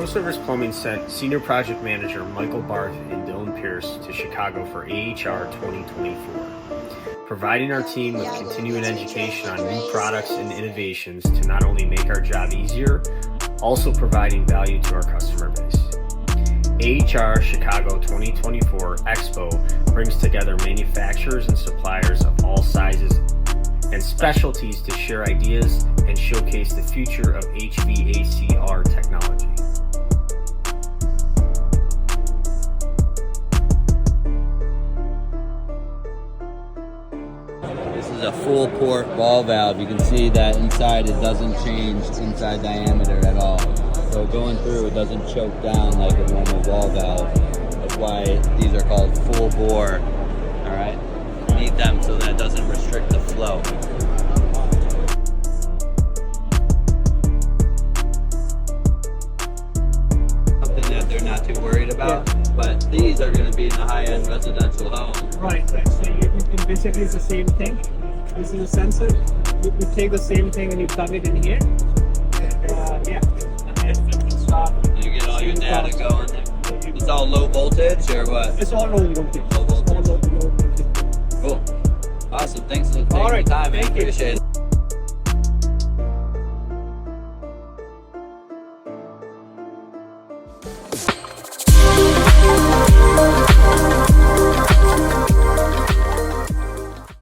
Service Plumbing sent Senior Project Manager Michael Barth and Dylan Pierce to Chicago for AHR 2024, providing our team with continuing education on new products and innovations to not only make our job easier, also providing value to our customer base. AHR Chicago 2024 Expo brings together manufacturers and suppliers of all sizes and specialties to share ideas and showcase the future of HVACR technology. This is a full port ball valve. You can see that inside it doesn't change inside diameter at all. So going through, it doesn't choke down like a normal ball valve. That's why these are called full bore. All right, you need them so that it doesn't restrict the flow. Something that they're not too worried about, but these are going to be in a high-end residential home. Right. So basically it's the same thing. This is a sensor. You take the same thing and you plug it in here. Yeah. You get all your data going. It's all low voltage or what? It's all low voltage. Low voltage. Cool. Awesome. Thanks for taking the time, man. Appreciate it.